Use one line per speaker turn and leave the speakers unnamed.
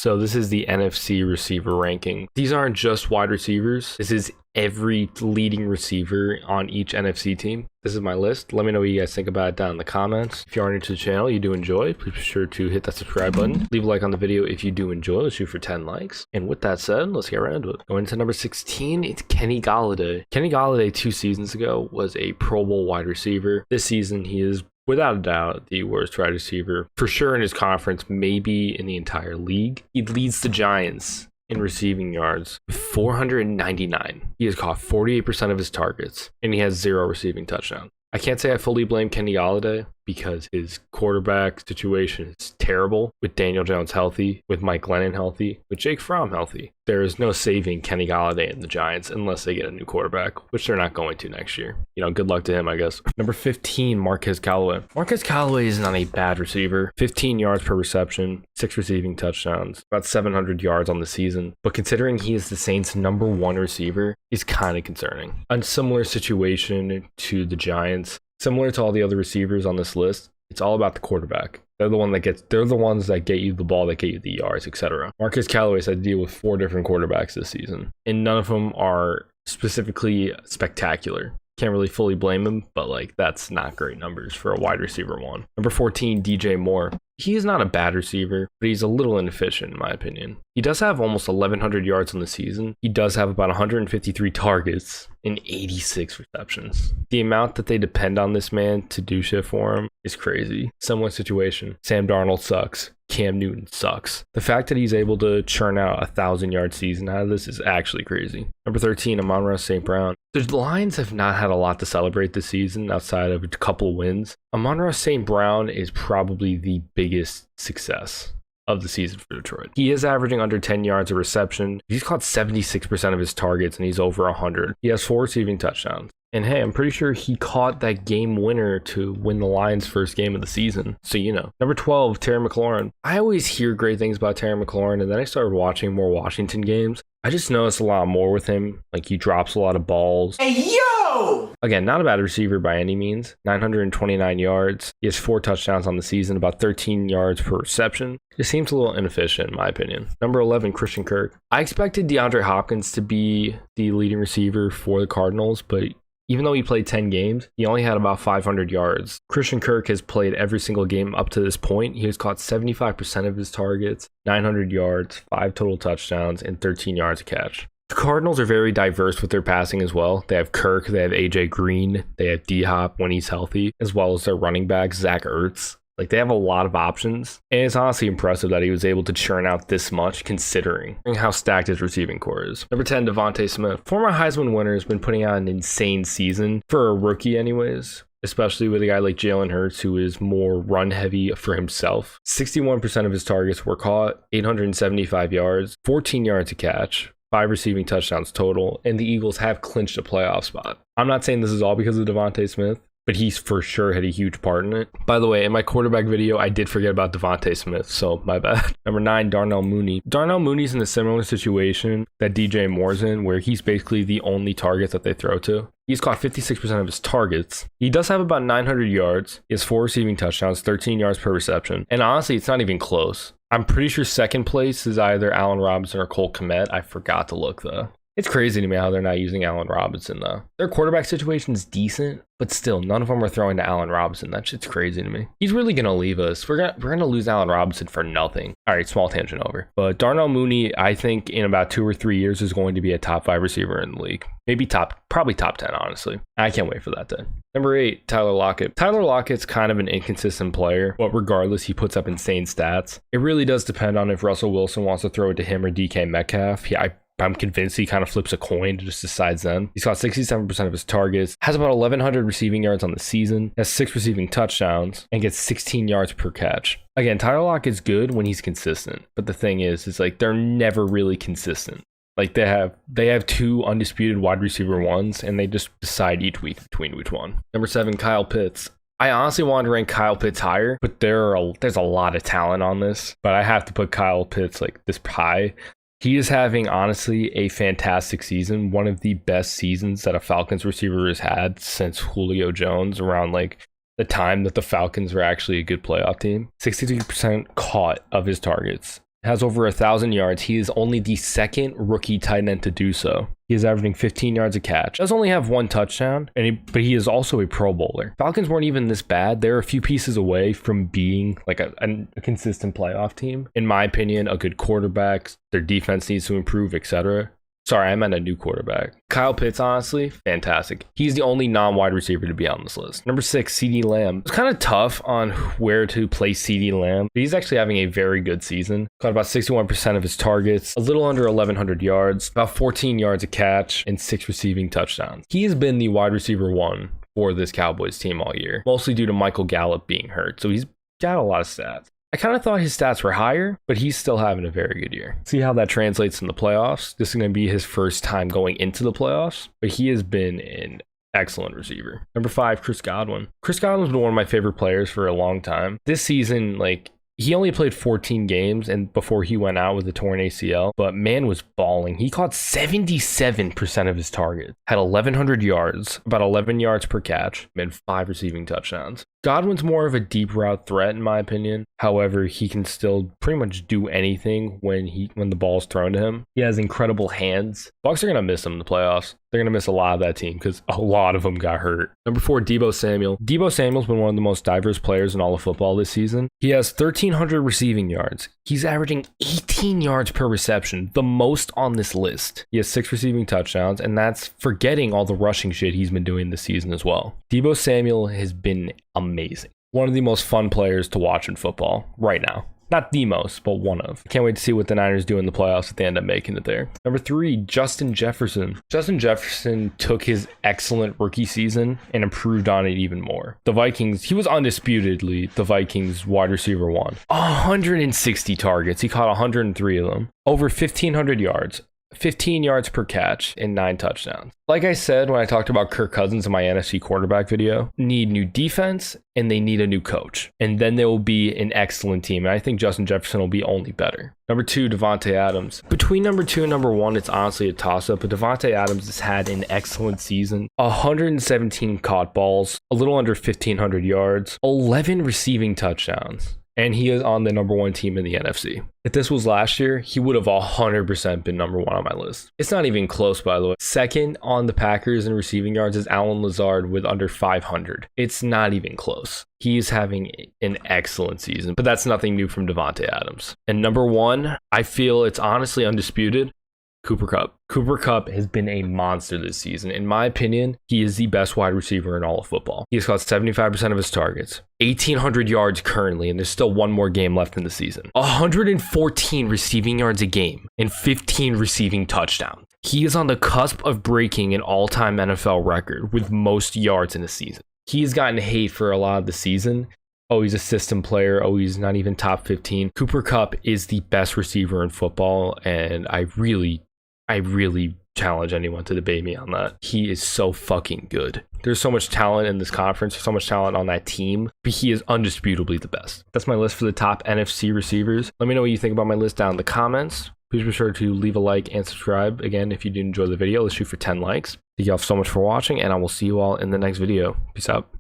So this is the NFC receiver ranking. These aren't just wide receivers. This is every leading receiver on each NFC team. This is my list. Let me know what you guys think about it down in the comments. If you are new to the channel, you do enjoy, please be sure to hit that subscribe button. Leave a like on the video if you do enjoy. Let's shoot for 10 likes. And with that said, let's get right into it. Going to number 16, it's Kenny Golladay. Kenny Golladay 2 seasons ago was a Pro Bowl wide receiver. This season, he is without a doubt the worst wide receiver, for sure in his conference, maybe in the entire league. He leads the Giants in receiving yards with 499. He has caught 48% of his targets, and he has 0 receiving touchdowns. I can't say I fully blame Kenny Golladay because his quarterback situation is terrible, with Daniel Jones healthy, with Mike Glennon healthy, with Jake Fromm healthy. There is no saving Kenny Golladay and the Giants unless they get a new quarterback, which they're not going to next year. You know, good luck to him, I guess. Number 15, Marquez Callaway. Marquez Callaway is not a bad receiver. 15 yards per reception, 6 receiving touchdowns, about 700 yards on the season. But considering he is the Saints' #1 receiver, is kind of concerning. A similar situation to the Giants. Similar to all the other receivers on this list, it's all about the quarterback. They're the ones that get you the ball, that get you the yards, etc. Marquez Callaway's had to deal with 4 different quarterbacks this season, and none of them are specifically spectacular. Can't really fully blame him, but like that's not great numbers for a wide receiver one. Number 14, DJ Moore. He is not a bad receiver, but he's a little inefficient in my opinion. He does have almost 1,100 yards on the season. He does have about 153 targets and 86 receptions. The amount that they depend on this man to do shit for him is crazy. Similar situation. Sam Darnold sucks. Cam Newton sucks. The fact that he's able to churn out a 1,000-yard season out of this is actually crazy. Number 13, Amon-Ra St. Brown. The Lions have not had a lot to celebrate this season outside of a couple wins. Amon-Ra St. Brown is probably the biggest success of the season for Detroit. He is averaging under 10 yards a reception. He's caught 76% of his targets and he's over 100. He has 4 receiving touchdowns. And hey, I'm pretty sure he caught that game winner to win the Lions' first game of the season. So, you know. Number 12, Terry McLaurin. I always hear great things about Terry McLaurin, and then I started watching more Washington games. I just noticed a lot more with him. Like, he drops a lot of balls. Hey, yo! Again, not a bad receiver by any means. 929 yards. He has 4 touchdowns on the season, about 13 yards per reception. It seems a little inefficient, in my opinion. Number 11, Christian Kirk. I expected DeAndre Hopkins to be the leading receiver for the Cardinals, but even though he played 10 games, he only had about 500 yards. Christian Kirk has played every single game up to this point. He has caught 75% of his targets, 900 yards, 5 total touchdowns, and 13 yards a catch. The Cardinals are very diverse with their passing as well. They have Kirk, they have AJ Green, they have D-Hop when he's healthy, as well as their running back, Zach Ertz. Like, they have a lot of options, and it's honestly impressive that he was able to churn out this much considering how stacked his receiving core is. Number 10, Devonta Smith. Former Heisman winner, has been putting out an insane season for a rookie anyways, especially with a guy like Jalen Hurts, who is more run heavy for himself. 61% of his targets were caught, 875 yards, 14 yards a catch, 5 receiving touchdowns total, and the Eagles have clinched a playoff spot. I'm not saying this is all because of Devonta Smith, but he's for sure had a huge part in it. By the way, in my quarterback video, I did forget about Devonta Smith, so my bad. Number 9, Darnell Mooney. Darnell Mooney's in a similar situation that DJ Moore's in, where he's basically the only target that they throw to. He's caught 56% of his targets. He does have about 900 yards. He has 4 receiving touchdowns, 13 yards per reception. And honestly, it's not even close. I'm pretty sure second place is either Allen Robinson or Cole Kmet. I forgot to look though. It's crazy to me how they're not using Allen Robinson though. Their quarterback situation is decent, but still, none of them are throwing to Allen Robinson. That shit's crazy to me. He's really gonna leave us. We're gonna lose Allen Robinson for nothing. All right, small tangent over. But Darnell Mooney, I think in about 2 or 3 years is going to be a top 5 receiver in the league. Maybe probably top 10, honestly. I can't wait for that day. Number 8, Tyler Lockett. Tyler Lockett's kind of an inconsistent player, but regardless, he puts up insane stats. It really does depend on if Russell Wilson wants to throw it to him or DK Metcalf. I'm convinced he kind of flips a coin and just decides then. He's got 67% of his targets, has about 1,100 receiving yards on the season, has 6 receiving touchdowns, and gets 16 yards per catch. Again, Tyler Lockett's good when he's consistent, but the thing is like they're never really consistent. Like they have 2 undisputed wide receiver ones, and they just decide each week between which one. Number 7, Kyle Pitts. I honestly wanted to rank Kyle Pitts higher, but there's a lot of talent on this. But I have to put Kyle Pitts like this high. He is having, honestly, a fantastic season. One of the best seasons that a Falcons receiver has had since Julio Jones, around like the time that the Falcons were actually a good playoff team. 63% caught of his targets. has over 1,000 yards. He is only the second rookie tight end to do so. He is averaging 15 yards a catch. Does only have 1 touchdown, but he is also a Pro Bowler. Falcons weren't even this bad. They're a few pieces away from being like a consistent playoff team. In my opinion, a good quarterback. Their defense needs to improve, etc. Sorry, I meant a new quarterback. Kyle Pitts, honestly, fantastic. He's the only non-wide receiver to be on this list. Number 6, CeeDee Lamb. It's kind of tough on where to place CeeDee Lamb, but he's actually having a very good season. Caught about 61% of his targets, a little under 1,100 yards, about 14 yards a catch, and 6 receiving touchdowns. He has been the wide receiver 1 for this Cowboys team all year, mostly due to Michael Gallup being hurt. So he's got a lot of stats. I kind of thought his stats were higher, but he's still having a very good year. See how that translates in the playoffs. This is going to be his first time going into the playoffs, but he has been an excellent receiver. Number 5, Chris Godwin. Chris Godwin's been one of my favorite players for a long time. This season, he only played 14 games and before he went out with a torn ACL, but man was balling. He caught 77% of his targets, had 1,100 yards, about 11 yards per catch, and 5 receiving touchdowns. Godwin's more of a deep route threat in my opinion. However, he can still pretty much do anything when the ball's thrown to him. He has incredible hands. Bucs are going to miss him in the playoffs. They're going to miss a lot of that team because a lot of them got hurt. Number 4, Deebo Samuel. Deebo Samuel's been one of the most diverse players in all of football this season. He has 1,300 receiving yards. He's averaging 18 yards per reception, the most on this list. He has 6 receiving touchdowns, and that's forgetting all the rushing shit he's been doing this season as well. Deebo Samuel has been amazing. One of the most fun players to watch in football right now. Not the most, but one of. Can't wait to see what the Niners do in the playoffs if they end up making it there. Number 3, Justin Jefferson. Justin Jefferson took his excellent rookie season and improved on it even more. The Vikings, he was undisputedly the Vikings wide receiver 1. 160 targets. He caught 103 of them. Over 1,500 yards. 15 yards per catch and 9 touchdowns. Like I said when I talked about Kirk Cousins in my NFC quarterback video, need new defense and they need a new coach. And then they will be an excellent team. And I think Justin Jefferson will be only better. Number 2, Davante Adams. Between number 2 and number 1, it's honestly a toss-up, but Davante Adams has had an excellent season. 117 caught balls, a little under 1,500 yards, 11 receiving touchdowns. And he is on the number 1 team in the NFC. If this was last year, he would have 100% been number 1 on my list. It's not even close, by the way. Second on the Packers in receiving yards is Allen Lazard with under 500. It's not even close. He's having an excellent season, but that's nothing new from Davante Adams. And number 1, I feel it's honestly undisputed. Cooper Kupp. Cooper Kupp has been a monster this season. In my opinion, he is the best wide receiver in all of football. He has caught 75% of his targets, 1,800 yards currently, and there's still one more game left in the season. 114 receiving yards a game and 15 receiving touchdowns. He is on the cusp of breaking an all-time NFL record with most yards in a season. He's gotten hate for a lot of the season. Oh, he's a system player. Oh, he's not even top 15. Cooper Kupp is the best receiver in football, and I really challenge anyone to debate me on that. He is so fucking good. There's so much talent in this conference, so much talent on that team, but he is undisputably the best. That's my list for the top NFC receivers. Let me know what you think about my list down in the comments. Please be sure to leave a like and subscribe. Again, if you did enjoy the video, let's shoot for 10 likes. Thank you all so much for watching, and I will see you all in the next video. Peace out.